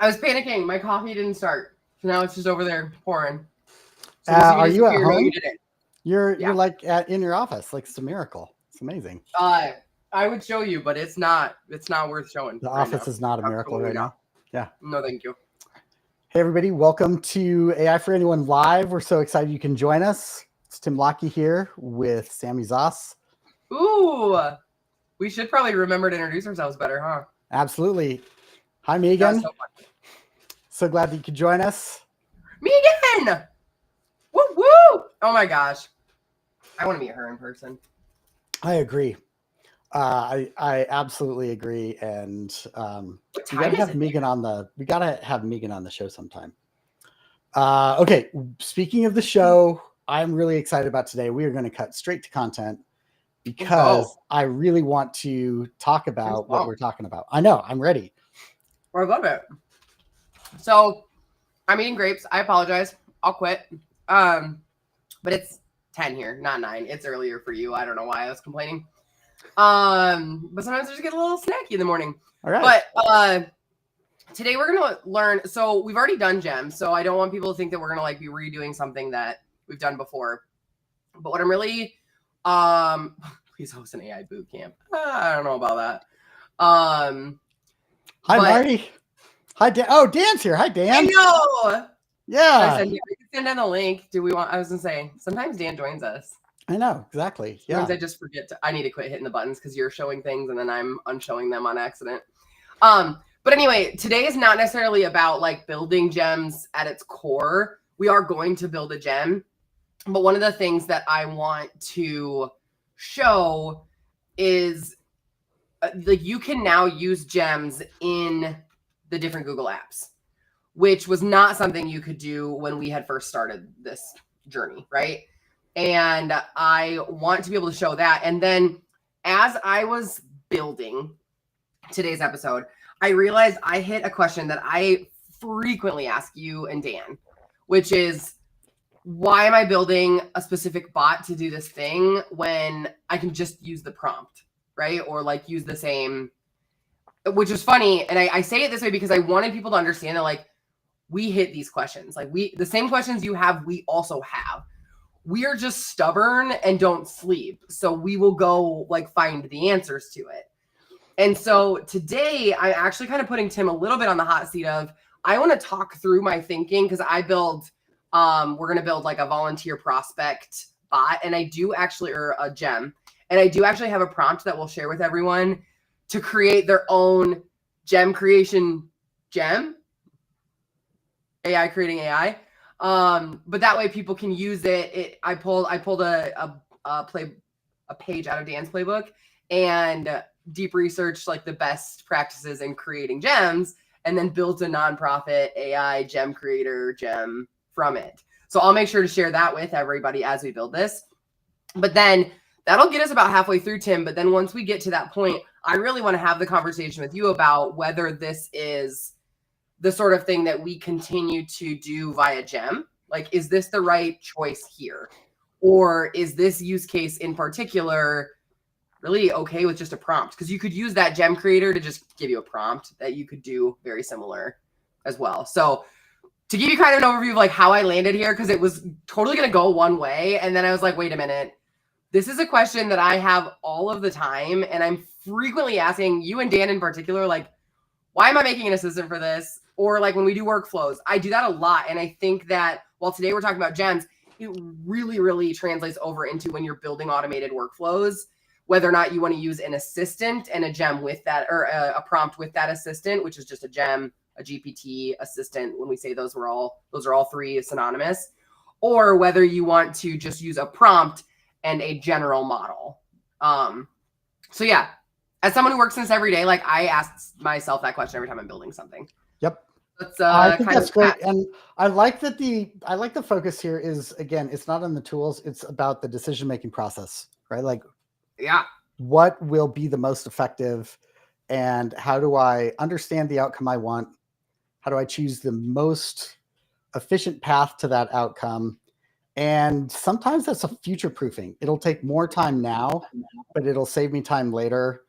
I was panicking. My coffee didn't start. So now it's just over there pouring. So are you at home? No, you didn't. You're like in your office. Like, it's a miracle. It's amazing. I would show you, but it's not worth showing. The office is not a miracle right now. Yeah. No, thank you. Hey, everybody. Welcome to AI for Anyone Live. We're so excited you can join us. It's Tim Lockie here with Sami Zoss. Ooh. We should probably remember to introduce ourselves better, huh? Absolutely. Hi, Megan. So glad that you could join us. Megan! Woo woo! Oh my gosh. I want to meet her in person. I agree. I absolutely agree. And we gotta have Megan on the show sometime. Okay. Speaking of the show, I'm really excited about today. We are going to cut straight to content because I really want to talk about what we're talking about. I know. I'm ready. I love it. So I'm eating grapes. I apologize. I'll quit. But it's 10 here, not 9. It's earlier for you. I don't know why I was complaining. But sometimes I just get a little snacky in the morning. All right. But today we're gonna learn. So we've already done gems, so I don't want people to think that we're gonna be redoing something that we've done before. But what I'm really please host an AI boot camp. I don't know about that. Hi, Marty. Hi, Dan. Oh, Dan's here. Hi, Dan. I know. Yeah. We can send down the link. I was gonna say sometimes Dan joins us. I know, exactly. Yeah. Sometimes I just forget I need to quit hitting the buttons because you're showing things and then I'm unshowing them on accident. But anyway, today is not necessarily about building gems at its core. We are going to build a gem. But one of the things that I want to show is you can now use gems in the different Google apps, which was not something you could do when we had first started this journey, right? And I want to be able to show that. And then as I was building today's episode, I realized I hit a question that I frequently ask you and Dan, which is, why am I building a specific bot to do this thing when I can just use the prompt, right? Or use the same, which is funny. And I say it this way because I wanted people to understand that we hit these questions. The same questions you have, we also have. We are just stubborn and don't sleep. So we will go find the answers to it. And so today I'm actually kind of putting Tim a little bit on the hot seat of, I want to talk through my thinking because I build, we're going to build a volunteer prospect bot. And I do actually, or a gem. And I do actually have a prompt that we'll share with everyone to create their own gem creation gem. AI creating AI. But that way people can use it. I pulled a page out of Dan's playbook and deep researched the best practices in creating gems, and then built a nonprofit AI gem creator gem from it. So I'll make sure to share that with everybody as we build this. But then that'll get us about halfway through, Tim. But then once we get to that point, I really want to have the conversation with you about whether this is the sort of thing that we continue to do via gem. Is this the right choice here? Or is this use case in particular really okay with just a prompt? Because you could use that gem creator to just give you a prompt that you could do very similar as well. So to give you kind of an overview of how I landed here, because it was totally going to go one way. And then I was like, wait a minute. This is a question that I have all of the time. And I'm frequently asking you and Dan in particular, why am I making an assistant for this? Or when we do workflows, I do that a lot. And I think that while today we're talking about gems, it really, really translates over into when you're building automated workflows, whether or not you want to use an assistant and a gem with that, or a prompt with that assistant, which is just a gem, a GPT assistant. When we say those are all 3 synonymous, or whether you want to just use a prompt and a general model. So yeah, as someone who works in this every day, I ask myself that question every time I'm building something. Yep. I think that's great. And I like that the focus here is, again, it's not on the tools, it's about the decision-making process, right? Yeah. What will be the most effective, and how do I understand the outcome I want? How do I choose the most efficient path to that outcome? And sometimes that's a future proofing. It'll take more time now, but it'll save me time later.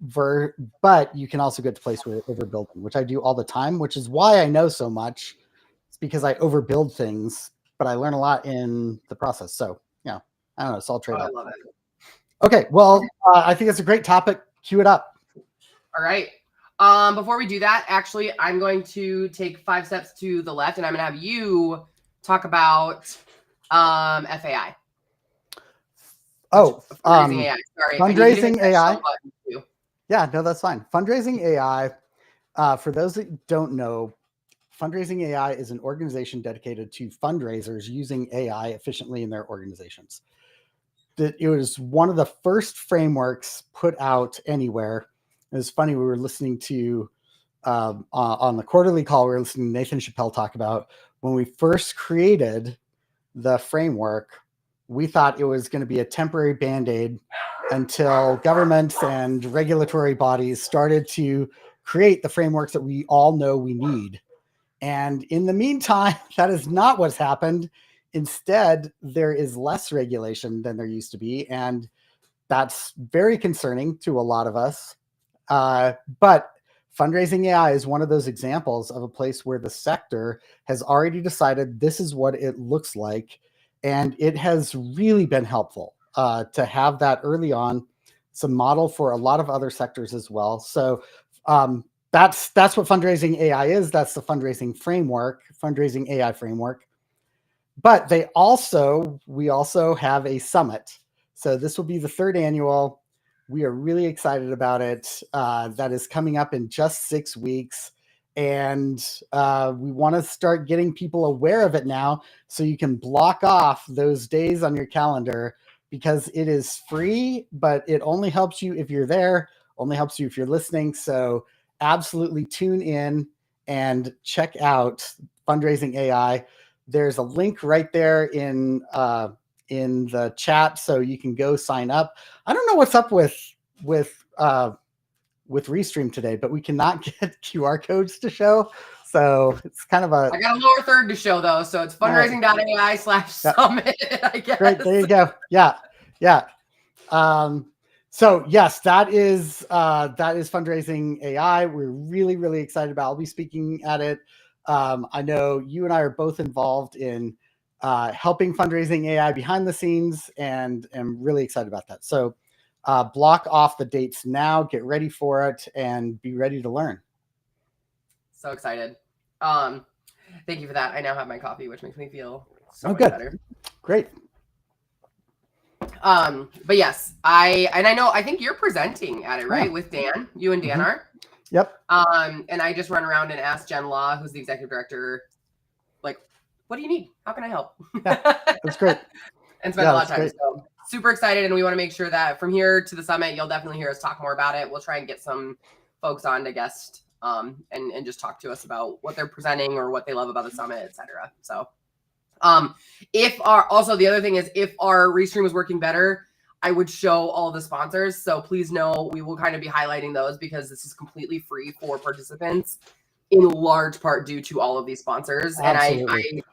but you can also get to a place where you're overbuilding, which I do all the time, which is why I know so much. It's because I overbuild things, but I learn a lot in the process. So yeah, I don't know. It's all trade-off. I love it. Okay, well, I think it's a great topic. Cue it up. All right. Before we do that, actually, I'm going to take 5 steps to the left, and I'm going to have you talk about FAI. Oh, fundraising AI. Sorry, fundraising AI. Yeah, no, that's fine. Fundraising AI. For those that don't know, Fundraising AI is an organization dedicated to fundraisers using AI efficiently in their organizations. It was one of the first frameworks put out anywhere. It was funny, we were listening to, on the quarterly call, we were listening to Nathan Chappelle talk about when we first created the framework, we thought it was going to be a temporary Band-Aid until governments and regulatory bodies started to create the frameworks that we all know we need. And in the meantime, that is not what's happened. Instead, there is less regulation than there used to be. And that's very concerning to a lot of us. But Fundraising AI is one of those examples of a place where the sector has already decided this is what it looks like. And it has really been helpful to have that early on. It's a model for a lot of other sectors as well. So that's what Fundraising AI is. That's the fundraising framework, Fundraising AI framework. But we also have a summit. So this will be the 3rd annual. We are really excited about it. That is coming up in just 6 weeks. And we want to start getting people aware of it now so you can block off those days on your calendar, because it is free, but it only helps you if you're there, only helps you if you're listening. So absolutely tune in and check out Fundraising AI. There's a link right there in the chat, so you can go sign up. I don't know what's up with Restream today, but we cannot get QR codes to show. So it's kind of I got a lower third to show though. So it's fundraising.ai/summit, I guess. Great. There you go. Yeah. Yeah. So yes, that is Fundraising AI. We're really, really excited about it. I'll be speaking at it. I know you and I are both involved in helping Fundraising AI behind the scenes, and am really excited about that. So block off the dates now, get ready for it, and be ready to learn. So excited. Thank you for that. I now have my coffee, which makes me feel so much better. Great. But yes, I think you're presenting at it, right? With Dan. You and Dan are? Yep. And I just run around and ask Jen Law, who's the executive director, like, what do you need? How can I help? Yeah, that's great. And spend a lot of time. So super excited. And we want to make sure that from here to the summit, you'll definitely hear us talk more about it. We'll try and get some folks on to guest and just talk to us about what they're presenting or what they love about the summit, etc. So the other thing is, if our Restream was working better, I would show all the sponsors. So please know we will kind of be highlighting those, because this is completely free for participants, in large part due to all of these sponsors. Absolutely.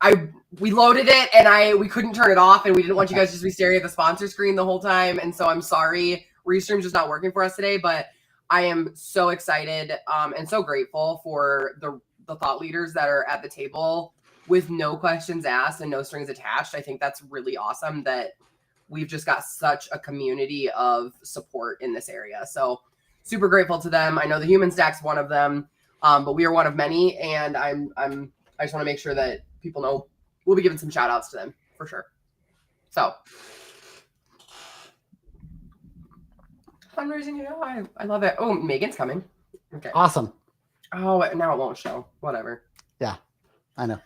And we loaded it and we couldn't turn it off, and we didn't want you guys to just be staring at the sponsor screen the whole time. And so I'm sorry, Restream's just not working for us today, but I am so excited and so grateful for the thought leaders that are at the table with no questions asked and no strings attached. I think that's really awesome that we've just got such a community of support in this area. So super grateful to them. I know the Human Stack's one of them, but we are one of many. And I just want to make sure that people know we'll be giving some shout outs to them for sure. So Fundraising AI, I love it. Oh, Megan's coming. Okay. Awesome. Oh, now it won't show. Whatever. Yeah, I know.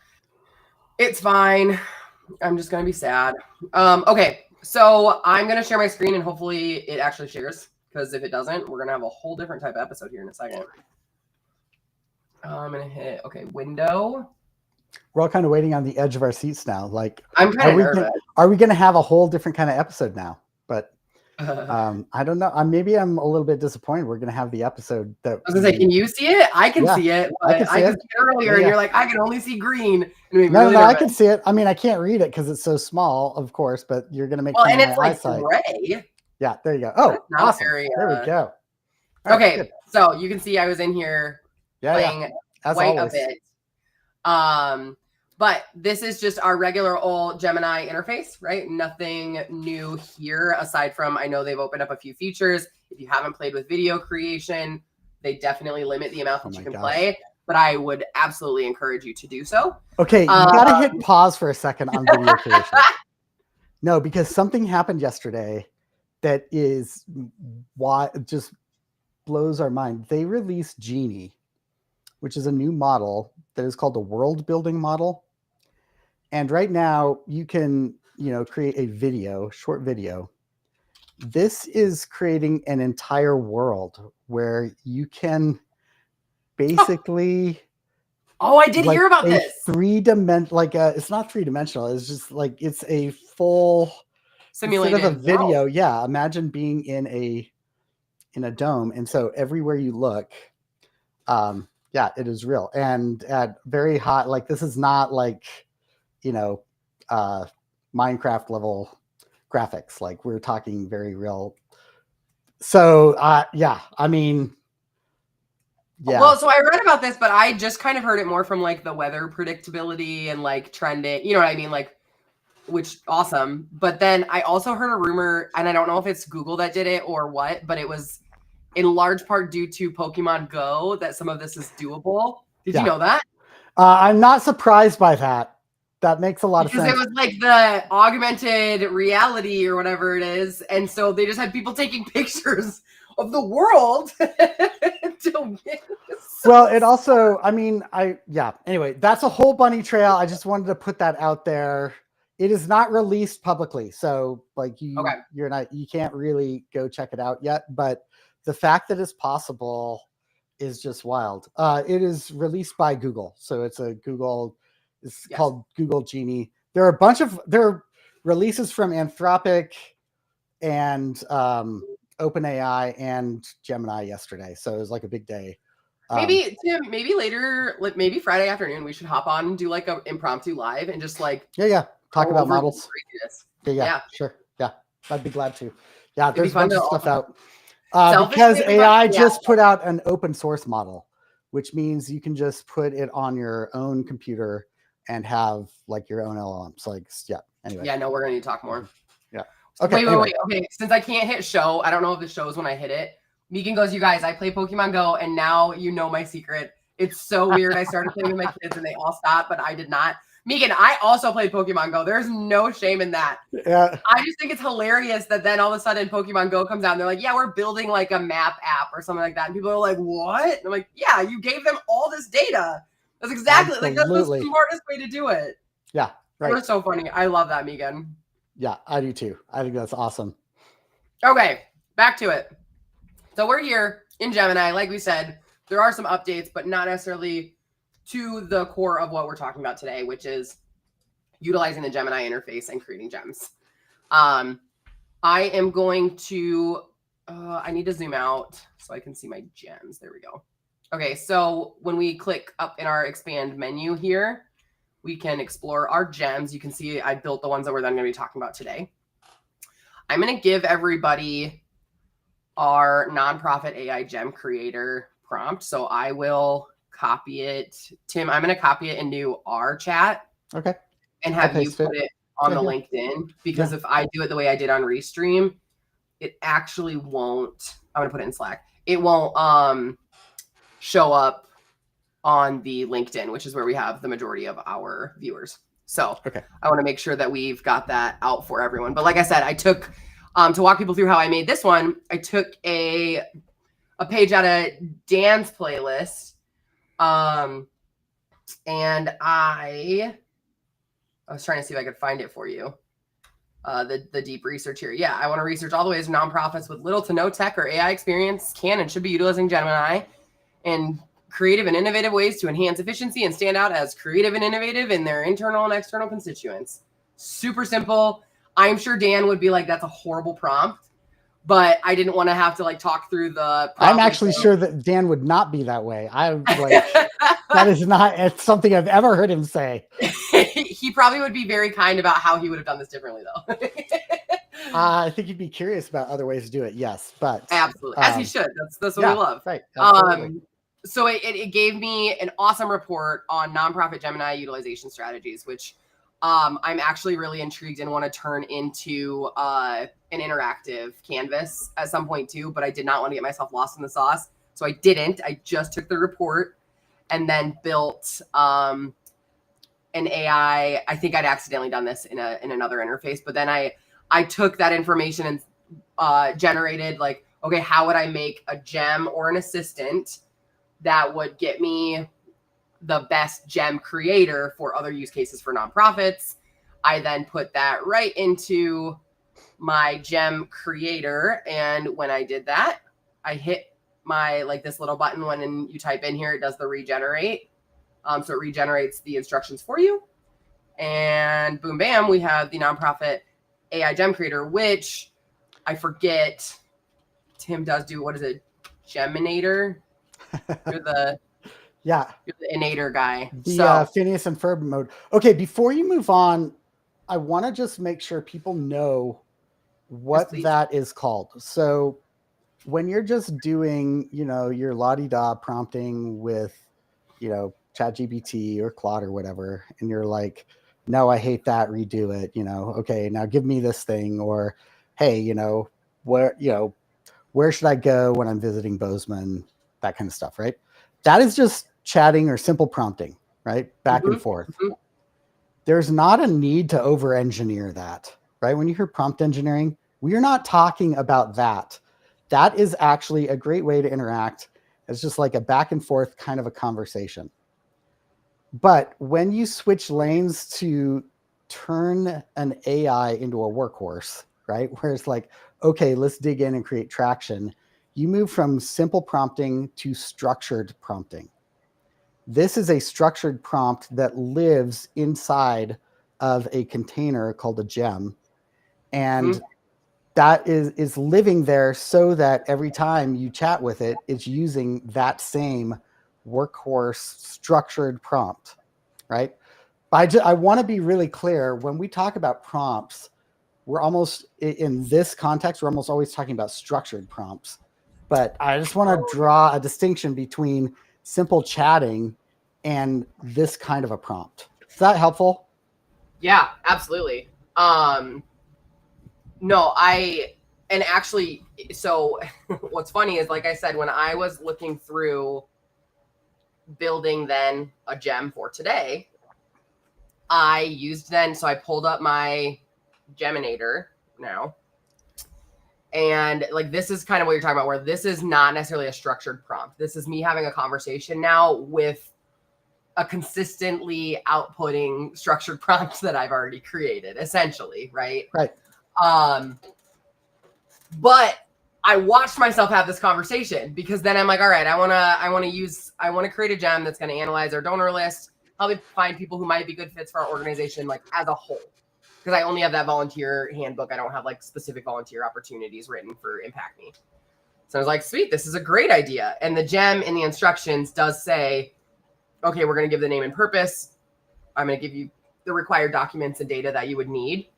It's fine. I'm just going to be sad. Okay. So I'm going to share my screen, and hopefully it actually shares, because if it doesn't, we're going to have a whole different type of episode here in a second. I'm going to hit, window. We're all kind of waiting on the edge of our seats now. Like, I'm kind of nervous. Are we going to have a whole different kind of episode now? But I don't know. Maybe I'm a little bit disappointed. We're going to have the episode that I was going to say, can you see it? I can see it. But I can see it earlier, and you're like, I can only see green. No, I can see it. I mean, I can't read it because it's so small, of course, but you're going to make and it's like gray. Yeah, there you go. Oh, awesome. There we go. Okay, good. so you can see I was in here playing As quite always. a bit. But this is just our regular old Gemini interface, right? Nothing new here aside from I know they've opened up a few features. If you haven't played with video creation, they definitely limit the amount that you can play, but I would absolutely encourage you to do so. Okay, you gotta hit pause for a second on video creation. No, because something happened yesterday that is why it just blows our mind. They released Genie, which is a new model that is called the world building model. And right now you can, create a video, short video. This is creating an entire world where you can basically I did hear about this. It's not three-dimensional. It's just like it's a full simulated instead of a video. world. Yeah, imagine being in a dome, and so everywhere you look, it is real and at very high. Like this is not like Minecraft level graphics. Like we're talking very real. So I mean. Yeah. Well, so I read about this, but I just kind of heard it more from like the weather predictability and like trending, you know what I mean? Like, which awesome. But then I also heard a rumor, and I don't know if it's Google that did it or what, but it was in large part due to Pokemon Go that some of this is doable. Did you know that? I'm not surprised by that. That makes a lot of sense. Because it was like the augmented reality or whatever it is. And so they just had people taking pictures of the world. Well, it also, anyway, that's a whole bunny trail. I just wanted to put that out there. It is not released publicly. So like you can't really go check it out yet, but the fact that it's possible is just wild. It is released by Google. So it's called Google Genie. There are releases from Anthropic and OpenAI and Gemini yesterday. So it was like a big day. Maybe Tim, maybe later, like maybe Friday afternoon, we should hop on and do like an impromptu live and just like talk about models. Yeah, sure. Yeah, I'd be glad to. Yeah, there's a bunch of stuff out. Because AI just put out an open source model, which means you can just put it on your own computer and have like your own LLMs. Anyway. Yeah, no, we're gonna need to talk more. Yeah. Okay. Wait. Okay. Since I can't hit show, I don't know if it shows when I hit it. Megan goes, you guys, I play Pokemon Go, and now you know my secret. It's so weird. I started playing with my kids, and they all stopped, but I did not. Megan, I also played Pokemon Go. There's no shame in that. Yeah. I just think it's hilarious that then all of a sudden Pokemon Go comes out, and they're like, yeah, we're building like a map app or something like that. And people are like, what? And I'm like, yeah, you gave them all this data. That's exactly like that's the smartest way to do it. Yeah. Right. That's so funny. I love that, Megan. Yeah, I do too. I think that's awesome. Okay, back to it. So we're here in Gemini. Like we said, there are some updates, but not necessarily to the core of what we're talking about today, which is utilizing the Gemini interface and creating gems. I am going to, I need to zoom out so I can see my gems. There we go. Okay, so when we click up in our expand menu here, we can explore our gems. You can see I built the ones that we're then going to be talking about today. I'm going to give everybody our nonprofit AI gem creator prompt. So I will copy it. Tim, I'm going to copy it into our chat. Okay. And have you put it on the LinkedIn. Because if I do it the way I did on Restream, it actually won't. I'm going to put it in Slack. It won't show up on the LinkedIn, which is where we have the majority of our viewers. So I want to make sure that we've got that out for everyone. But like I said, I took to walk people through how I made this one, I took a page out of Dan's playlist. And I was trying to see if I could find it for you. The deep research here. Yeah, I want to research all the ways nonprofits with little to no tech or AI experience can and should be utilizing Gemini and creative and innovative ways to enhance efficiency and stand out as creative and innovative in their internal and external constituents. Super simple. I'm sure Dan would be like, that's a horrible prompt, but I didn't want to have to like talk through the prompt. I'm actually sure that Dan would not be that way. I'm like, that is not something I've ever heard him say. He probably would be very kind about how he would have done this differently though. I think you'd be curious about other ways to do it. Yes, but Absolutely, as you should. That's what we love. Right. Absolutely. So it gave me an awesome report on nonprofit Gemini utilization strategies, which I'm actually really intrigued and want to turn into an interactive canvas at some point too. But I did not want to get myself lost in the sauce, so I didn't. I just took the report and then built an AI. I think I'd accidentally done this in another interface, but then I took that information and generated like, okay, how would I make a gem or an assistant that would get me the best gem creator for other use cases for nonprofits? I then put that right into my gem creator. And when I did that, I hit my, like this little button when you type in here, it does the regenerate. So it regenerates the instructions for you. And boom, bam, we have the nonprofit AI gem creator, which I forget Tim does do. What is it? Geminator? You're the innator guy. The Phineas and Ferb mode. Okay, before you move on, I want to just make sure people know what that is called. So when you're just doing, your la-di-da prompting with, ChatGPT or Claude or whatever, and you're like, no, I hate that, redo it, okay, now give me this thing, or hey, where should I go when I'm visiting Bozeman, that kind of stuff, right? That is just chatting or simple prompting, right? Back and forth. There's not a need to over-engineer that, right? When you hear prompt engineering, we're not talking about that. That is actually a great way to interact. It's just like a back and forth kind of a conversation. But when you switch lanes to turn an AI into a workhorse, right? Where it's like, okay, let's dig in and create traction. You move from simple prompting to structured prompting. This is a structured prompt that lives inside of a container called a gem. And that is living there so that every time you chat with it, it's using that same workhorse structured prompt, right? I want to be really clear. When we talk about prompts, we're almost, in this context, we're almost always talking about structured prompts. But I just want to draw a distinction between simple chatting and this kind of a prompt. Is that helpful? Yeah, absolutely. No, and actually, so what's funny is, like I said, when I was looking through building then a gem for today, I pulled up my Geminator now. And like, this is kind of what you're talking about, where this is not necessarily a structured prompt. This is me having a conversation now with a consistently outputting structured prompt that I've already created, essentially, right? Right. But I watched myself have this conversation, because then I'm like, all right, I want to create a gem that's going to analyze our donor list, help me find people who might be good fits for our organization, like as a whole. Because I only have that volunteer handbook. I don't have like specific volunteer opportunities written for Impact Me. So I was like, sweet, this is a great idea. And the gem in the instructions does say, okay, we're going to give the name and purpose. I'm going to give you the required documents and data that you would need,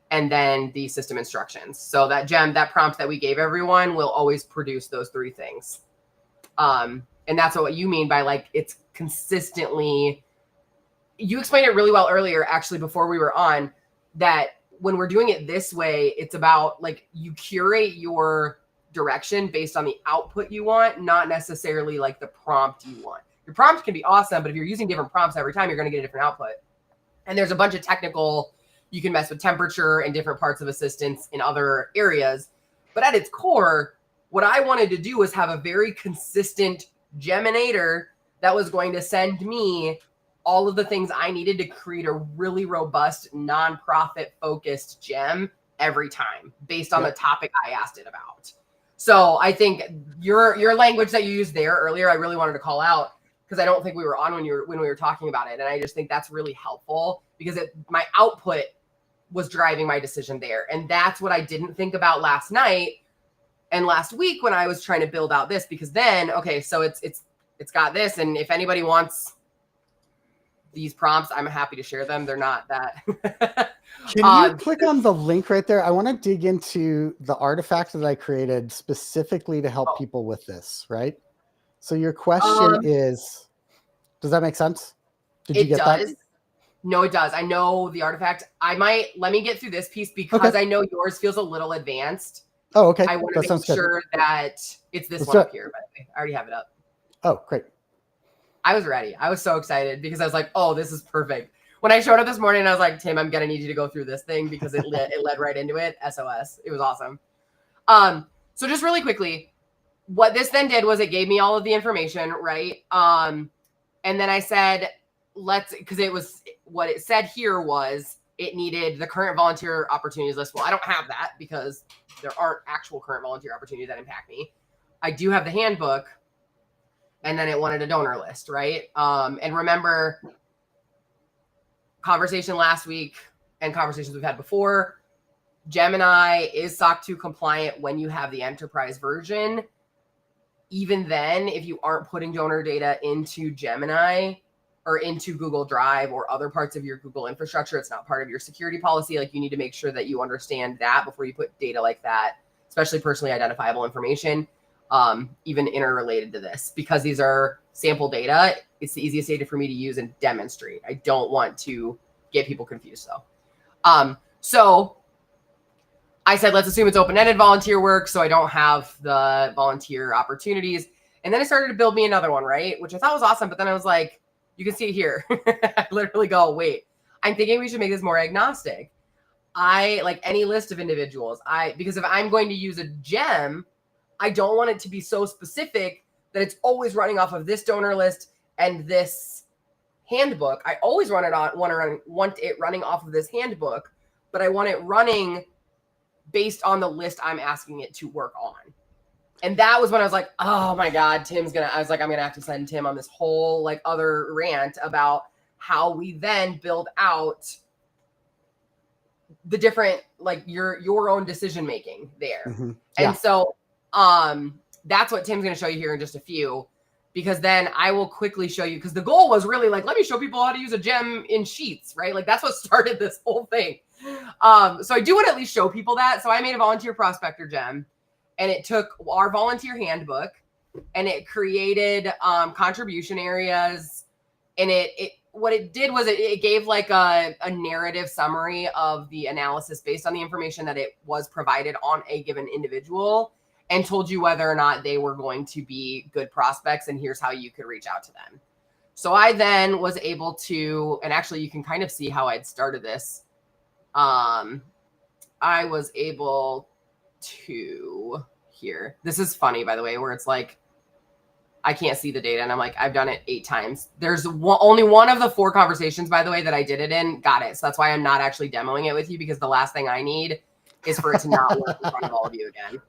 and then the system instructions. So that gem, that prompt that we gave everyone, will always produce those three things. And that's what you mean by like, it's consistently, you explained it really well earlier, actually, before we were on, that when we're doing it this way, it's about like, you curate your direction based on the output you want, not necessarily like the prompt you want. Your prompt can be awesome, but if you're using different prompts every time, you're going to get a different output. And there's a bunch of technical, you can mess with temperature and different parts of assistance in other areas. But at its core, what I wanted to do was have a very consistent Geminator that was going to send me all of the things I needed to create a really robust, nonprofit focused gem every time based on the topic I asked it about. So I think your language that you used there earlier, I really wanted to call out, because I don't think we were on when we were talking about it. And I just think that's really helpful, because my output was driving my decision there. And that's what I didn't think about last night and last week when I was trying to build out this, because then, okay, so it's got this. And if anybody wants these prompts, I'm happy to share them. They're not that. Can you click on the link right there? I want to dig into the artifact that I created specifically to help people with this, right? So your question is, does that make sense? Did you get that? No, it does. I know the artifact. Let me get through this piece because I know yours feels a little advanced. Oh, okay. I want to make sure that it's this one up here, by the way. I already have it up. Oh, great. I was ready. I was so excited because I was like, oh, this is perfect. When I showed up this morning, I was like, Tim, I'm going to need you to go through this thing because it led right into it. SOS. It was awesome. So just really quickly, what this then did was it gave me all of the information, right? And then I said, because it was what it said here was it needed the current volunteer opportunities list. Well, I don't have that because there aren't actual current volunteer opportunities that impact me. I do have the handbook, and then it wanted a donor list, right? And remember, conversation last week and conversations we've had before, Gemini is SOC 2 compliant when you have the enterprise version. Even then, if you aren't putting donor data into Gemini or into Google Drive or other parts of your Google infrastructure, it's not part of your security policy. Like, you need to make sure that you understand that before you put data like that, especially personally identifiable information, even interrelated to this, because these are sample data. It's the easiest data for me to use and demonstrate. I don't want to get people confused though. So I said, let's assume it's open-ended volunteer work, so I don't have the volunteer opportunities. And then it started to build me another one, right? Which I thought was awesome. But then I was like, you can see it here. I literally go, wait, I'm thinking we should make this more agnostic. I like any list of individuals. Because if I'm going to use a gem, I don't want it to be so specific that it's always running off of this donor list and this handbook. I always want it running off of this handbook, but I want it running based on the list I'm asking it to work on. And that was when I was like, oh my God, I'm going to have to send Tim on this whole like other rant about how we then build out the different, like your own decision-making there. Mm-hmm. Yeah. And so that's what Tim's going to show you here in just a few, because then I will quickly show you, because the goal was really like, let me show people how to use a gem in Sheets, right? Like that's what started this whole thing. So I do want to at least show people that. So I made a volunteer prospector gem, and it took our volunteer handbook and it created contribution areas. And what it did was it gave like a narrative summary of the analysis based on the information that it was provided on a given individual, and told you whether or not they were going to be good prospects, and here's how you could reach out to them. So I then was able to, and actually you can kind of see how I'd started this. I was able to here. This is funny, by the way, where it's like, I can't see the data. And I'm like, I've done it 8 times. There's only one of the 4 conversations, by the way, that I did it in. Got it. So that's why I'm not actually demoing it with you, because the last thing I need is for it to not work in front of all of you again.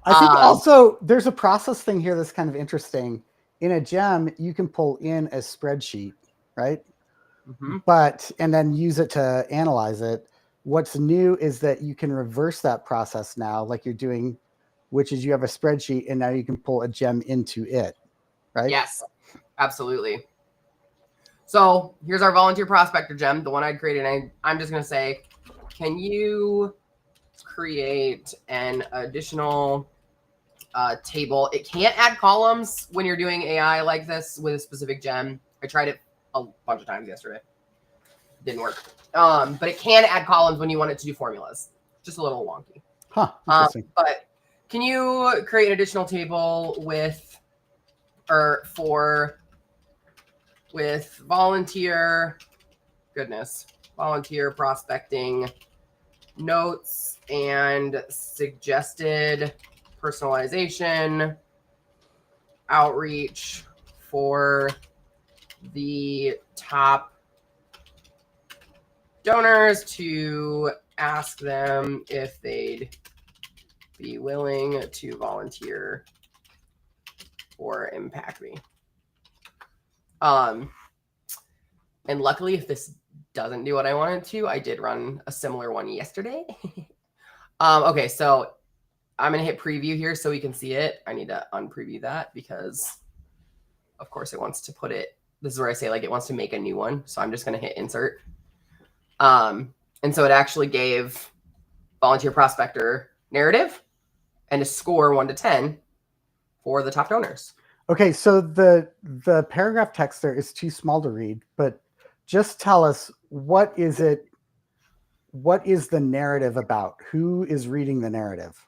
I think also there's a process thing here that's kind of interesting. In a gem, you can pull in a spreadsheet, right? Mm-hmm. And then use it to analyze it. What's new is that you can reverse that process now, like you're doing, which is you have a spreadsheet and now you can pull a gem into it, right? Yes, absolutely. So here's our volunteer prospector gem, the one I'd created. I'm just going to say, can you create an additional table? It can't add columns when you're doing AI like this with a specific gem. I tried it a bunch of times yesterday. Didn't work. But it can add columns when you want it to do formulas. Just a little wonky. Huh. Interesting. But can you create an additional table with volunteer prospecting notes and suggested personalization outreach for the top donors to ask them if they'd be willing to volunteer or impact me. And luckily, if this doesn't do what I wanted to, I did run a similar one yesterday. Okay, so I'm going to hit preview here so we can see it. I need to unpreview that because, of course, it wants to put it this is where I say like it wants to make a new one. So I'm just going to hit insert. And so it actually gave volunteer prospector narrative and a score 1 to 10 for the top donors. Okay, so the paragraph text there is too small to read, but just tell us, what is it? What is the narrative about? Who is reading the narrative?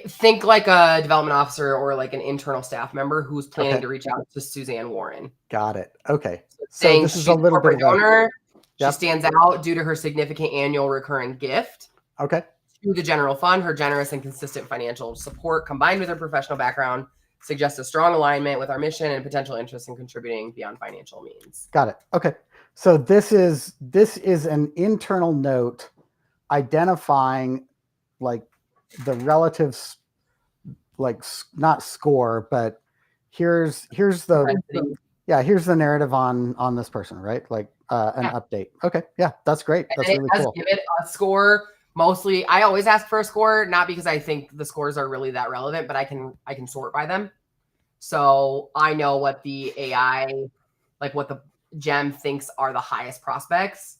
Think like a development officer or like an internal staff member who's planning to reach out to Suzanne Warren. Got it. Okay. So this is a little bit of donor. Yep. She stands out due to her significant annual recurring gift. Okay. To the general fund, her generous and consistent financial support combined with her professional background suggests a strong alignment with our mission and potential interest in contributing beyond financial means. Got it. Okay. So this is an internal note identifying like the relatives, like not score, but here's the here's the narrative on this person, right? Like an update. Okay. Yeah, that's great. That's really cool. Give it a score. Mostly, I always ask for a score, not because I think the scores are really that relevant, but I can sort by them. So I know what the AI, like what the gem thinks are the highest prospects.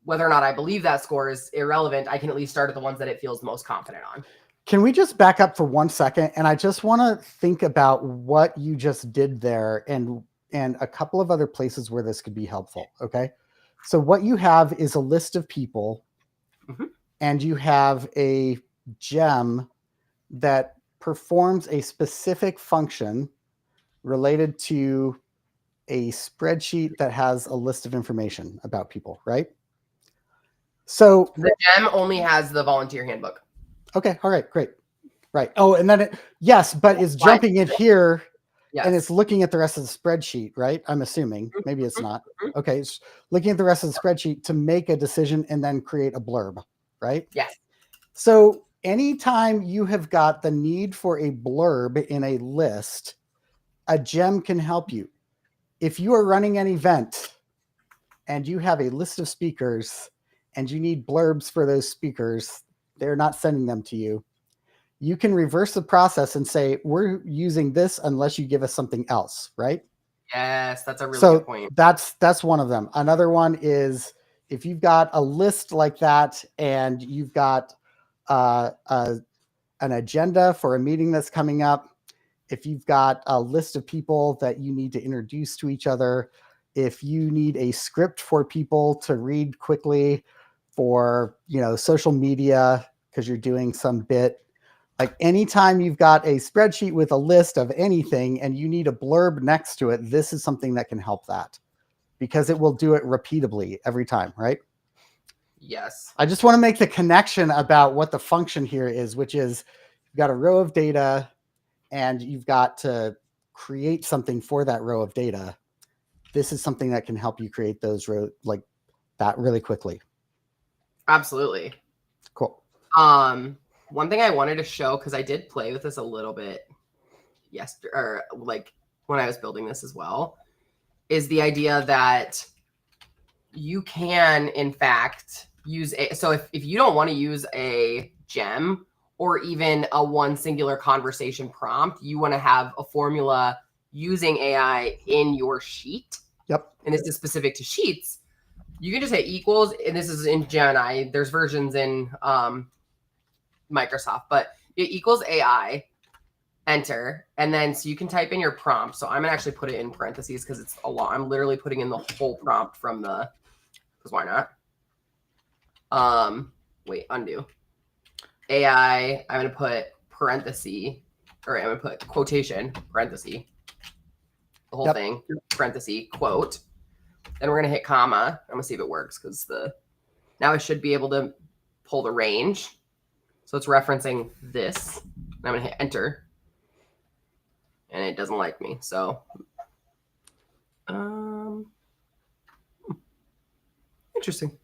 Whether or not I believe that score is irrelevant, I can at least start at the ones that it feels most confident on. Can we just back up for 1 second? And I just want to think about what you just did there and a couple of other places where this could be helpful. Okay. So what you have is a list of people. Mm-hmm. And you have a gem that performs a specific function related to a spreadsheet that has a list of information about people, right? So the gem only has the volunteer handbook. Okay. All right. Great. Right. Oh, and then yes, but it's jumping in here and it's looking at the rest of the spreadsheet, right? I'm assuming. Maybe it's not. Okay. It's looking at the rest of the spreadsheet to make a decision and then create a blurb. Right? Yes. So anytime you have got the need for a blurb in a list, a gem can help you. If you are running an event and you have a list of speakers and you need blurbs for those speakers, they're not sending them to you. You can reverse the process and say, we're using this unless you give us something else, right? Yes, that's a really good point. That's one of them. Another one is, if you've got a list like that and you've got an agenda for a meeting that's coming up, if you've got a list of people that you need to introduce to each other, if you need a script for people to read quickly for, social media because you're doing some bit, like anytime you've got a spreadsheet with a list of anything and you need a blurb next to it, this is something that can help that. Because it will do it repeatably every time, right? Yes. I just want to make the connection about what the function here is, which is you've got a row of data and you've got to create something for that row of data. This is something that can help you create those rows like that really quickly. Absolutely. Cool. One thing I wanted to show, because I did play with this a little bit yesterday, or like when I was building this as well, is the idea that you can, in fact, use so if you don't want to use a gem or even a one singular conversation prompt, you want to have a formula using AI in your sheet. Yep. And this is specific to sheets. You can just hit equals, and this is in Gemini. There's versions in Microsoft, but it equals AI. Enter, and then so you can type in your prompt. So I'm gonna actually put it in parentheses because it's a lot. I'm literally putting in the whole prompt from the, because why not? Wait, undo. AI, I'm gonna put parenthesis, or I'm gonna put quotation, parenthesis, the whole thing, parenthesis, quote. Then we're gonna hit comma. I'm gonna see if it works because now I should be able to pull the range. So it's referencing this. And I'm gonna hit enter. And it doesn't like me. So, interesting.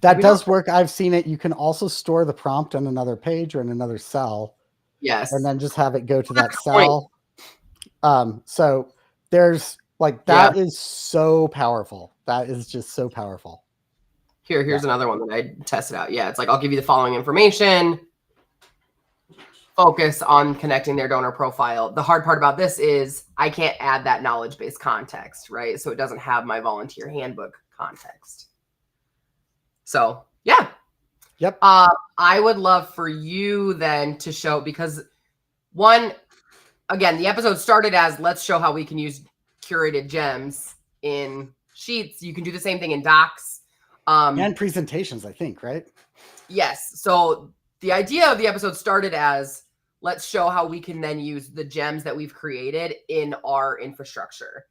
That does work. I've seen it. You can also store the prompt on another page or in another cell. Yes. And then just have it go to that cell. So there's like, that is so powerful. That is just so powerful. Here's another one that I tested out. Yeah, it's like, I'll give you the following information. focus on connecting their donor profile. The hard part about this is I can't add that knowledge-based context, right? So it doesn't have my volunteer handbook context. So yeah. Yep. I would love for you then to show, because one, again, the episode started as let's show how we can use curated gems in sheets. You can do the same thing in docs. And presentations, I think, right? Yes. So the idea of the episode started as let's show how we can then use the gems that we've created in our infrastructure.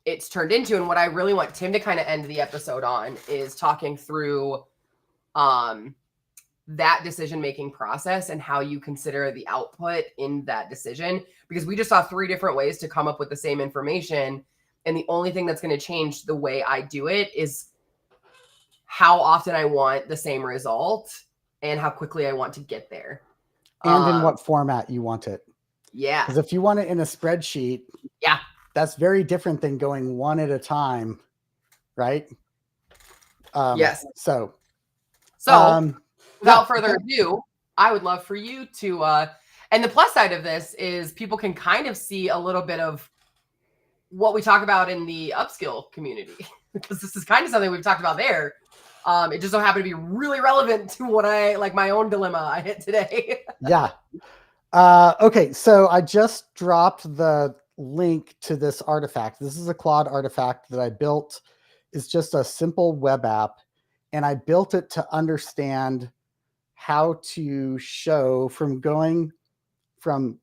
It's turned into, and what I really want Tim to kind of end the episode on is talking through that decision-making process and how you consider the output in that decision, because we just saw 3 different ways to come up with the same information. And the only thing that's going to change the way I do it is how often I want the same result and how quickly I want to get there. And in what format you want it. Yeah. Because if you want it in a spreadsheet, yeah, that's very different than going one at a time, right? Yes. So without further ado, I would love for you to, and the plus side of this is people can kind of see a little bit of what we talk about in the upskill community, because this is kind of something we've talked about there. It just so happened to be really relevant to what my own dilemma I hit today. Yeah. Okay. So I just dropped the link to this artifact. This is a Claude artifact that I built. It's just a simple web app. And I built it to understand how to show from going from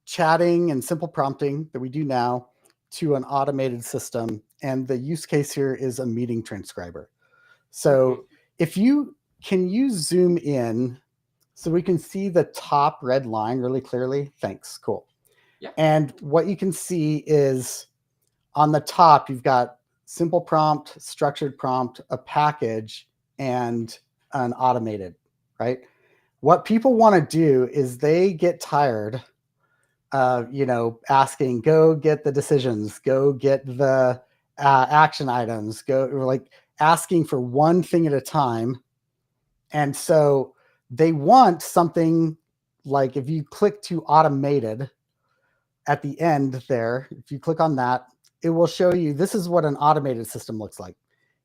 chatting and simple prompting that we do now to an automated system. And the use case here is a meeting transcriber. So if you can zoom in so we can see the top red line really clearly. Thanks. Cool. Yeah. And what you can see is on the top, you've got simple prompt, structured prompt, a package, and an automated, right? What people want to do is they get tired of, asking, go get the decisions, go get the action items, asking for one thing at a time. And so they want something like, if you click to automated at the end there, if you click on that, it will show you this is what an automated system looks like.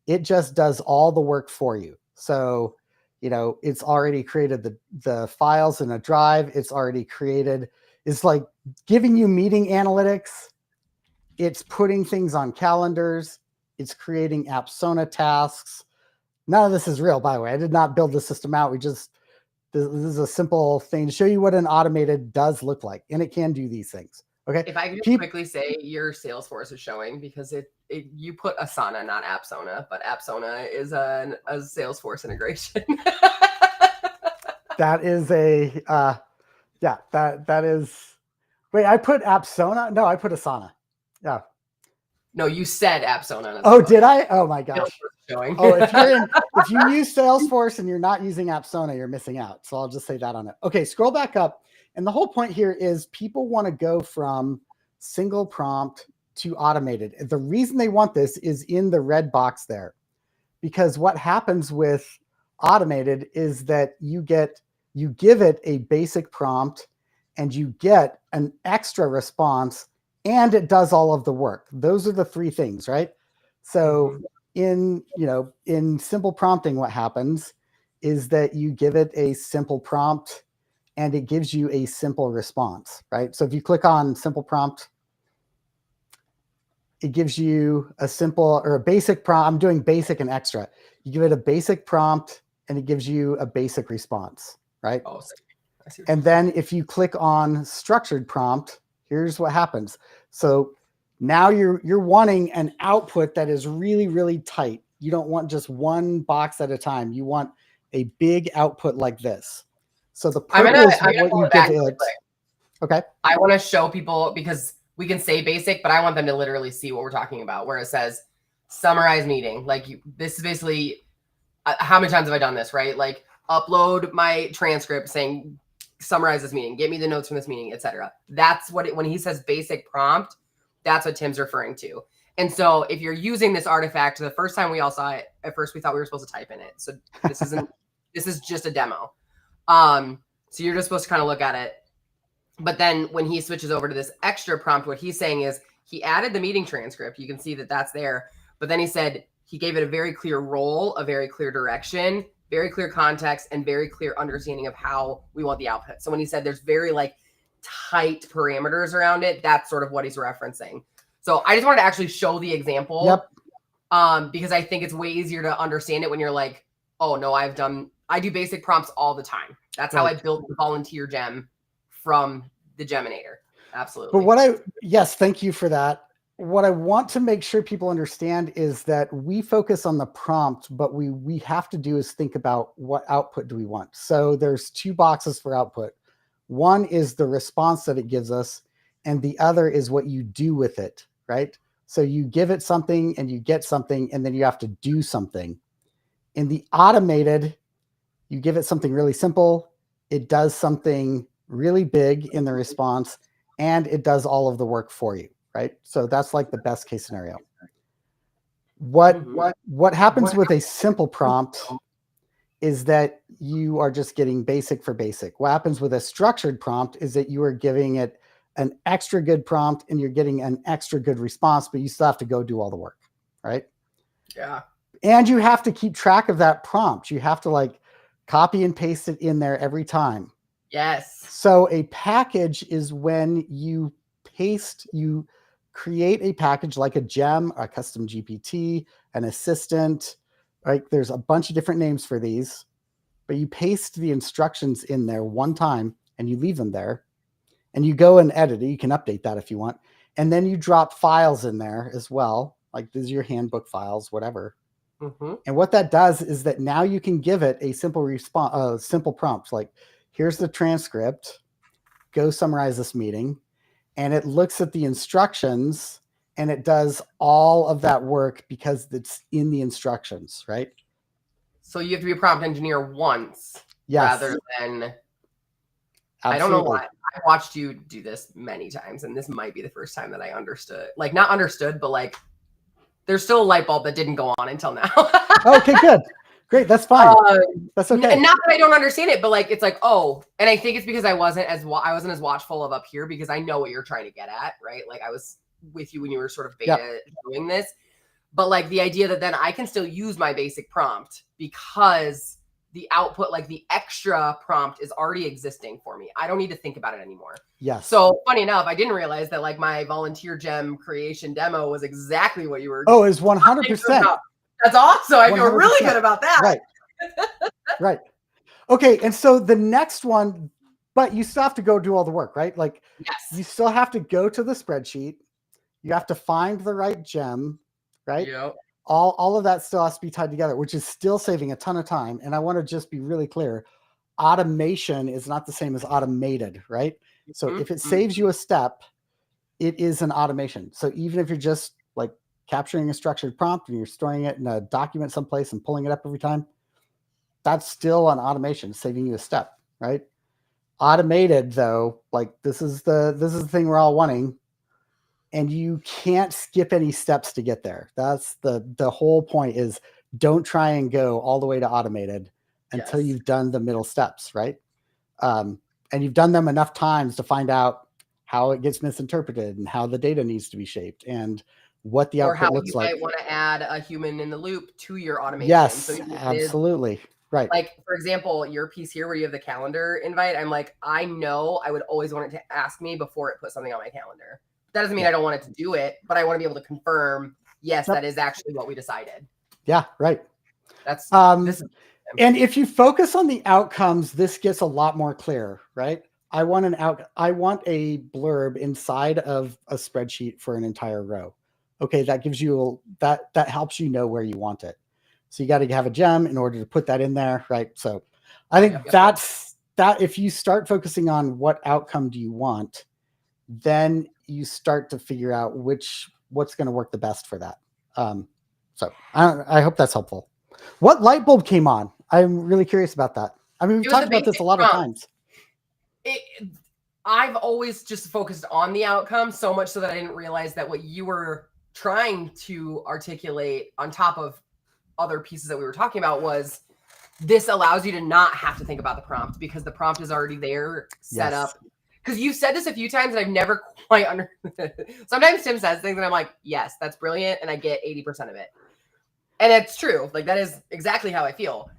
It just does all the work for you. So, it's already created the files in a drive. It's already created. It's like giving you meeting analytics. It's putting things on calendars. It's creating Apsona tasks. None of this is real, by the way. I did not build the system out. this is a simple thing to show you what an automated does look like. And it can do these things. Okay. If I could just quickly say your Salesforce is showing, because you put Asana, not Apsona, but Apsona is a Salesforce integration. That is that is, wait, I put Apsona? No, I put Asana. Yeah. No, you said Apsona. Oh, did I? Oh my gosh. Showing. Oh, if you use Salesforce and you're not using Apsona, you're missing out. So I'll just say that on it. Okay, scroll back up. And the whole point here is people want to go from single prompt to automated. The reason they want this is in the red box there, because what happens with automated is that you give it a basic prompt and you get an extra response and it does all of the work. Those are the 3 things, right? So in simple prompting, what happens is that you give it a simple prompt and it gives you a simple response, right? So if you click on simple prompt, it gives you a simple or a basic prompt. I'm doing basic and extra. You give it a basic prompt and it gives you a basic response, right? Oh, I see. And then if you click on structured prompt, here's what happens. So now you're wanting an output that is really, really tight. You don't want just one box at a time. You want a big output like this. So the purpose of what you give it. Okay. I want to show people, because we can say basic, but I want them to literally see what we're talking about, where it says summarize meeting. This is basically, how many times have I done this, right? Like upload my transcript saying, summarize this meeting, get me the notes from this meeting, etc. That's what when he says basic prompt, that's what Tim's referring to. And so if you're using this artifact, the first time we all saw it, at first we thought we were supposed to type in it. So this isn't, this is just a demo. So you're just supposed to kind of look at it. But then when he switches over to this extra prompt, what he's saying is he added the meeting transcript. You can see that that's there. But then he said he gave it a very clear role, a very clear direction, very clear context, and very clear understanding of how we want the output. So when he said there's very like tight parameters around it, that's sort of what he's referencing. So I just wanted to actually show the example. Yep. Because I think it's way easier to understand it when you're like, oh no, I do basic prompts all the time. That's how I built the volunteer gem from the Geminator. Absolutely. But yes, thank you for that. What I want to make sure people understand is that we focus on the prompt, but we have to do is think about what output do we want. So there's two boxes for output. One is the response that it gives us, and the other is what you do with it, right? So you give it something and you get something, and then you have to do something. In the automated, you give it something really simple. It does something really big in the response, and it does all of the work for you, right? So that's like the best case scenario. What happens with a simple prompt is that you are just getting basic for basic. What happens with a structured prompt is that you are giving it an extra good prompt and you're getting an extra good response, but you still have to go do all the work, right? Yeah. And you have to keep track of that prompt. You have to like copy and paste it in there every time. Yes. So a package is when you create a package like a gem, a custom GPT, an assistant, right? There's a bunch of different names for these, but you paste the instructions in there one time and you leave them there and you go and edit it. You can update that if you want. And then you drop files in there as well. Like these are your handbook files, whatever. Mm-hmm. And what that does is that now you can give it a simple response, simple prompt, like here's the transcript, go summarize this meeting. And it looks at the instructions and it does all of that work because it's in the instructions, right? So you have to be a prompt engineer once rather than... Absolutely. I don't know why. I watched you do this many times, and this might be the first time that I understood. Like, not understood, but like, there's still a light bulb that didn't go on until now. Okay, good. Great. That's fine. That's okay. And not that I don't understand it, but like, it's like, oh, and I think it's because I wasn't as watchful of up here because I know what you're trying to get at, right? Like I was with you when you were sort of beta doing this, but like the idea that then I can still use my basic prompt because the output, like the extra prompt is already existing for me. I don't need to think about it anymore. Yes. So funny enough, I didn't realize that like my volunteer gem creation demo was exactly what you were. Oh, it's 100%. That's awesome. I feel really good about that. Right. Right. Okay. And so the next one, but you still have to go do all the work, right? Like you still have to go to the spreadsheet. You have to find the right gem, right? Yep. All of that still has to be tied together, which is still saving a ton of time. And I want to just be really clear. Automation is not the same as automated, right? So if it saves you a step, it is an automation. So even if you're just like capturing a structured prompt and you're storing it in a document someplace and pulling it up every time, that's still an automation, saving you a step, right? Automated though, like this is the thing we're all wanting. And you can't skip any steps to get there. That's the whole point is don't try and go all the way to automated until you've done the middle steps, right? And you've done them enough times to find out how it gets misinterpreted and how the data needs to be shaped and what the output looks like. Or how you might want to add a human in the loop to your automation. Yes, so absolutely. Right. Like, for example, your piece here where you have the calendar invite, I'm like, I know I would always want it to ask me before it put something on my calendar. That doesn't mean I don't want it to do it, but I want to be able to confirm, yes, that is actually what we decided. Yeah, right. That's and if you focus on the outcomes, this gets a lot more clear, right? I want a blurb inside of a spreadsheet for an entire row. Okay, that gives you that helps you know where you want it. So you got to have a gem in order to put that in there, right? So I think that's that. If you start focusing on what outcome do you want, then you start to figure out what's going to work the best for that. So I hope that's helpful. What light bulb came on? I'm really curious about that. I mean, we've talked about this a lot of times. I've always just focused on the outcome so much so that I didn't realize that what you were trying to articulate on top of other pieces that we were talking about was this allows you to not have to think about the prompt because the prompt is already there, set up. Because you've said this a few times and I've never quite Sometimes Tim says things and I'm like, yes, that's brilliant. And I get 80% of it. And it's true. Like, that is exactly how I feel.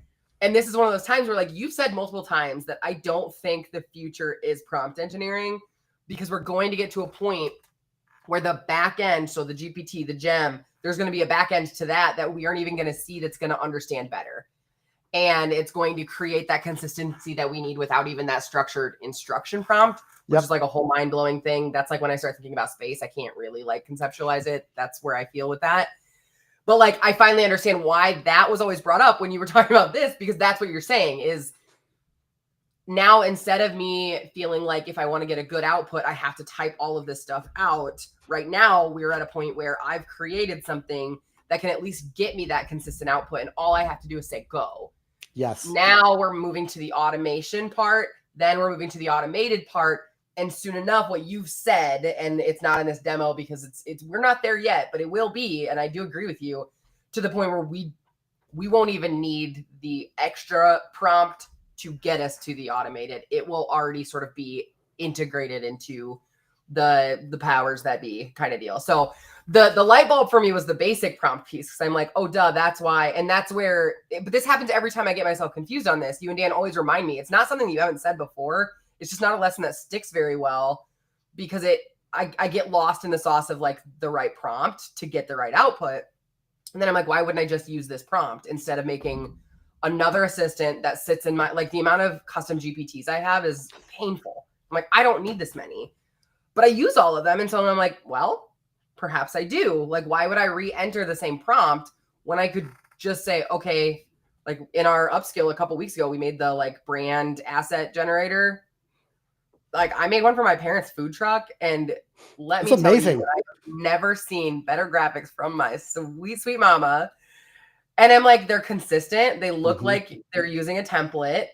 And this is one of those times where, like, you've said multiple times that I don't think the future is prompt engineering, because we're going to get to a point where the back end, so the GPT, the gem, there's going to be a back end to that we aren't even going to see, that's going to understand better. And it's going to create that consistency that we need without even that structured instruction prompt, which is like a whole mind-blowing thing. That's like when I start thinking about space, I can't really like conceptualize it. That's where I feel with that. But like, I finally understand why that was always brought up when you were talking about this, because that's what you're saying is now, instead of me feeling like if I want to get a good output, I have to type all of this stuff out. Right now, we're at a point where I've created something that can at least get me that consistent output. And all I have to do is say go. Yes. Now we're moving to the automation part. Then we're moving to the automated part. And soon enough, what you've said, and it's not in this demo because it's we're not there yet, but it will be. And I do agree with you, to the point where we won't even need the extra prompt to get us to the automated. It will already sort of be integrated into the powers that be kind of deal. So the light bulb for me was the basic prompt piece, because I'm like, oh duh, that's why. And that's where, but this happens every time I get myself confused on this. You and Dan always remind me, it's not something you haven't said before. It's just not a lesson that sticks very well, because I get lost in the sauce of like the right prompt to get the right output. And then I'm like, why wouldn't I just use this prompt instead of making another assistant that sits in my, like, the amount of custom GPTs I have is painful. I'm like, I don't need this many, but I use all of them. And so I'm like, well, perhaps I do. Like, why would I re-enter the same prompt when I could just say, okay, like in our upskill a couple weeks ago, we made the like brand asset generator. Like, I made one for my parents' food truck, and let me tell you, I've never seen better graphics from my sweet, sweet mama. And I'm like, they're consistent. They look like they're using a template,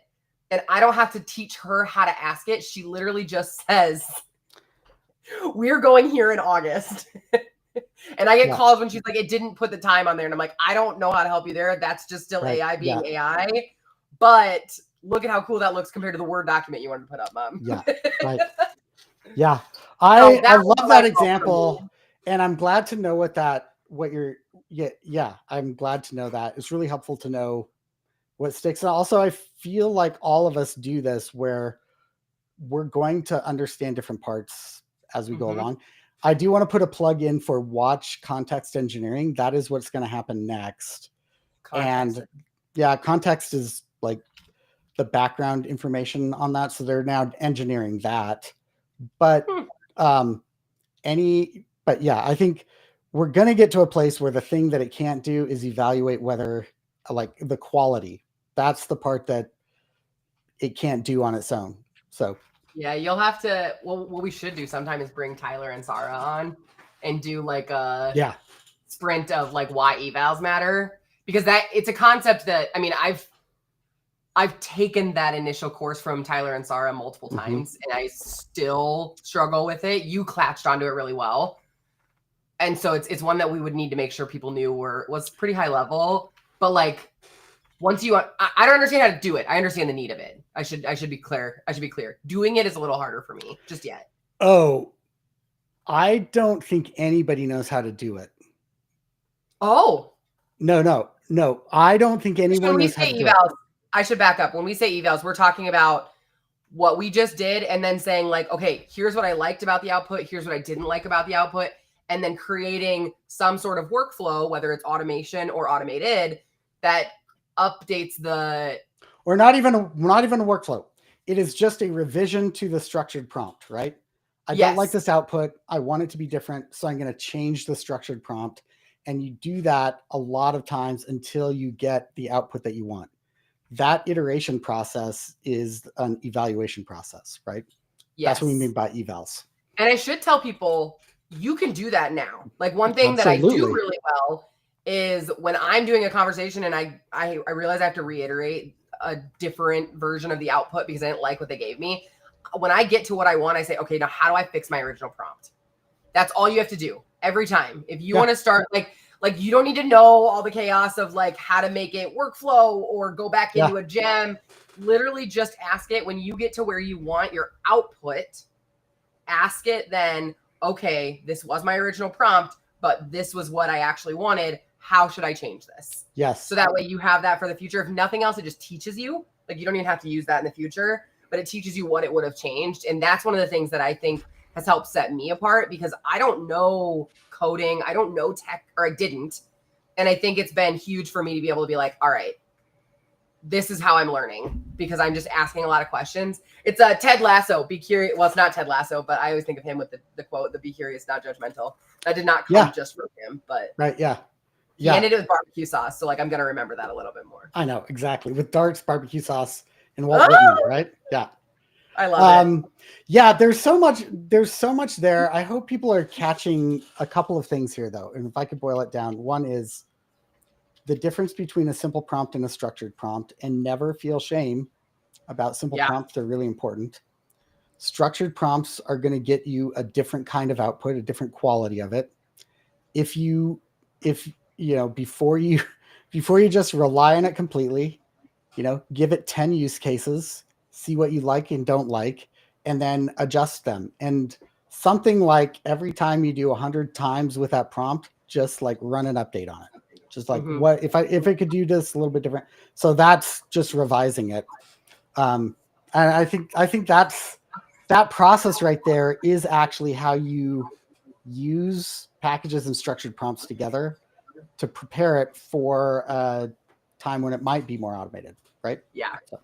and I don't have to teach her how to ask it. She literally just says, we're going here in August. And I get calls when she's like, it didn't put the time on there. And I'm like, I don't know how to help you there. That's just still AI being AI. But look at how cool that looks compared to the Word document you wanted to put up, Mom. Yeah, right. Yeah. I love that example. And I'm glad to know I'm glad to know that. It's really helpful to know what sticks. And also, I feel like all of us do this, where we're going to understand different parts as we go along. I do want to put a plug in for Watch Context Engineering. That is what's going to happen next. And context is like the background information on that. So they're now engineering that. But I think we're going to get to a place where the thing that it can't do is evaluate whether, like, the quality. That's the part that it can't do on its own. So yeah, you'll have to, what we should do sometime is bring Tyler and Sarah on and do like a sprint of like why evals matter, because it's a concept that, I mean, I've taken that initial course from Tyler and Sarah multiple times, and I still struggle with it. You clatched onto it really well. And so it's one that we would need to make sure people knew was pretty high level. But like, once I don't understand how to do it. I understand the need of it. I should be clear. Doing it is a little harder for me just yet. Oh, I don't think anybody knows how to do it. Oh. No. I don't think anyone knows how to do it. I should back up. When we say evals, we're talking about what we just did, and then saying like, okay, here's what I liked about the output. Here's what I didn't like about the output. And then creating some sort of workflow, whether it's automation or automated, that updates or not even a workflow. It is just a revision to the structured prompt, right? I don't like this output. I want it to be different. So I'm going to change the structured prompt. And you do that a lot of times until you get the output that you want. That iteration process is an evaluation process, right? Yes. That's what we mean by evals. And I should tell people, you can do that now. Like, one thing that I do really well is when I'm doing a conversation and I realize I have to reiterate a different version of the output because I didn't like what they gave me. When I get to what I want, I say, okay, now how do I fix my original prompt? That's all you have to do every time. If you want to start, like Like, you don't need to know all the chaos of like how to make it workflow or go back into a gem. Literally just ask it when you get to where you want your output. Ask it then, okay, this was my original prompt, but this was what I actually wanted. How should I change this? Yes. So that way you have that for the future. If nothing else, it just teaches you. Like, you don't even have to use that in the future, but it teaches you what it would have changed. And that's one of the things that I think has helped set me apart, because I don't know coding. I don't know tech, or I didn't. And I think it's been huge for me to be able to be like, all right, this is how I'm learning, because I'm just asking a lot of questions. It's Ted Lasso, be curious. Well, it's not Ted Lasso, but I always think of him with the quote, the be curious, not judgmental. That did not come just from him, but right. Yeah. He ended it with barbecue sauce. So like, I'm going to remember that a little bit more. I know. Exactly. With darts, barbecue sauce, and Walt Whitman, right? Yeah. I love it. Yeah, there's so much there. I hope people are catching a couple of things here, though. And if I could boil it down, one is the difference between a simple prompt and a structured prompt, and never feel shame about simple prompts. They're really important. Structured prompts are going to get you a different kind of output, a different quality of it. If you know, before you just rely on it completely, you know, give it 10 use cases, see what you like and don't like, and then adjust them. And something like every time you do 100 times with that prompt, just like run an update on it. Just like, what if it could do this a little bit different? So that's just revising it. And I think that process right there is actually how you use packages and structured prompts together to prepare it for a time when it might be more automated, right? Yeah. So.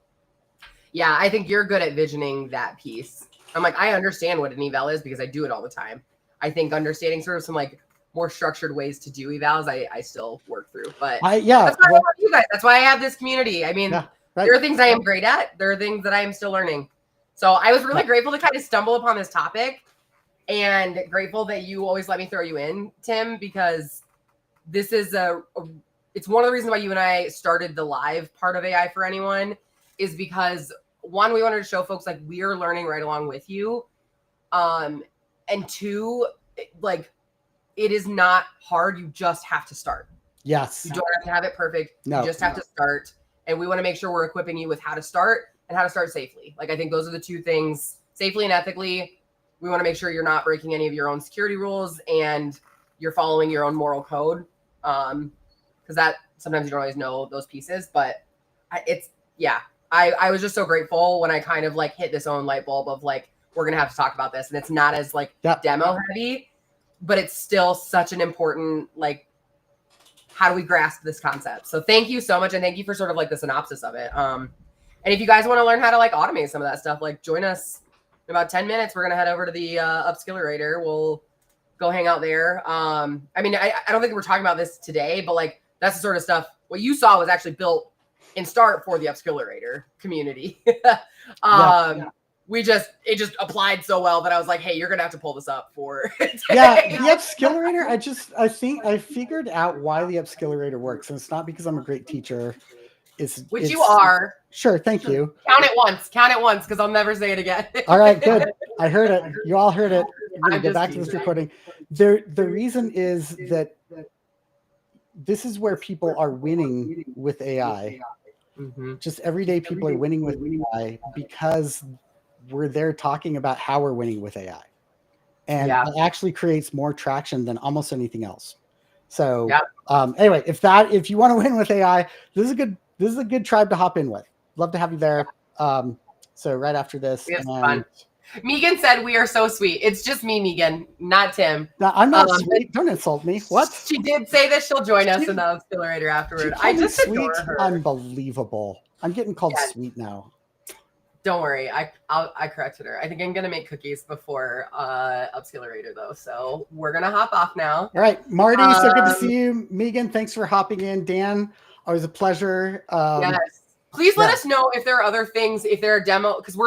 Yeah, I think you're good at visioning that piece. I'm like, I understand what an eval is because I do it all the time. I think understanding sort of some like more structured ways to do evals, I still work through. But that's why I love you guys. That's why I have this community. I mean, there are things I am great at. There are things that I am still learning. So I was really grateful to kind of stumble upon this topic, and grateful that you always let me throw you in, Tim, because this is it's one of the reasons why you and I started the live part of AI for Anyone, is because one, we wanted to show folks like we are learning right along with you. And two, like, it is not hard. You just have to start. Yes. You don't have to have it perfect. No. You just have to start. And we want to make sure we're equipping you with how to start and how to start safely. Like, I think those are the two things, safely and ethically. We want to make sure you're not breaking any of your own security rules and you're following your own moral code. Because that sometimes you don't always know those pieces, but I was just so grateful when I kind of like hit this own light bulb of like, we're going to have to talk about this. And it's not as like demo heavy, but it's still such an important, like, how do we grasp this concept? So thank you so much. And thank you for sort of like the synopsis of it. And if you guys want to learn how to like automate some of that stuff, like join us in about 10 minutes. We're going to head over to the Upskillerator. We'll go hang out there. I mean, I don't think we're talking about this today, but like, that's the sort of stuff. What you saw was actually built in start for the Upskillerator community. It just applied so well that I was like, hey, you're going to have to pull this up for today. Yeah, the Upskillerator, I think I figured out why the Upskillerator works. And it's not because I'm a great teacher. Which you are. Sure, thank you. Count it once, because I'll never say it again. All right, good. I heard it. You all heard it. I'm going to go back to this recording. The reason is that this is where people are winning with AI. Just everyday people are winning with AI because we're there talking about how we're winning with AI. And it actually creates more traction than almost anything else. So anyway, if you want to win with AI, this is a good tribe to hop in with. Love to have you there. So right after this. Fun. Megan said we are so sweet. It's just me, Megan, not Tim. No, I'm not sweet. Don't insult me. What? She did say that she'll join us in the Upskillerator afterward. I just adore her. Unbelievable. I'm getting called sweet now. Don't worry. I corrected her. I think I'm gonna make cookies before Upskillerator though. So we're gonna hop off now. All right, Marty. So good to see you. Megan, thanks for hopping in. Dan, always a pleasure. Yes. Please let us know if there are other things, if there are demo, because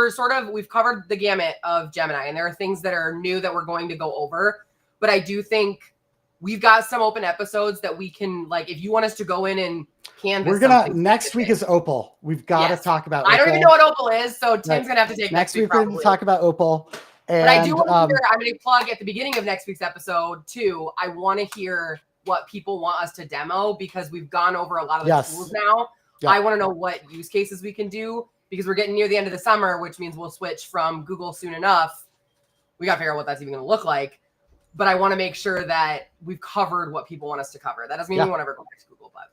we've covered the gamut of Gemini, and there are things that are new that we're going to go over. But I do think we've got some open episodes that we can, like, if you want us to go in and canvas. Next week is Opal. We've got to talk about Opal. I don't even know what Opal is, so Tim's gonna have to take next week. We're going to talk about Opal. And, but I do want to hear, I'm going to plug at the beginning of next week's episode too. I want to hear what people want us to demo because we've gone over a lot of the tools now. Yep. I want to know what use cases we can do because we're getting near the end of the summer, which means we'll switch from Google soon enough. We got to figure out what that's even going to look like. But I want to make sure that we've covered what people want us to cover. That doesn't mean we won't ever go back to Google, but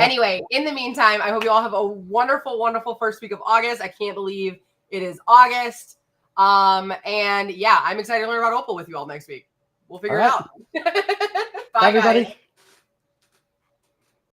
anyway, in the meantime, I hope you all have a wonderful, wonderful first week of August. I can't believe it is August. And yeah, I'm excited to learn about Opal with you all next week. We'll figure it out. Bye, everybody. Guys.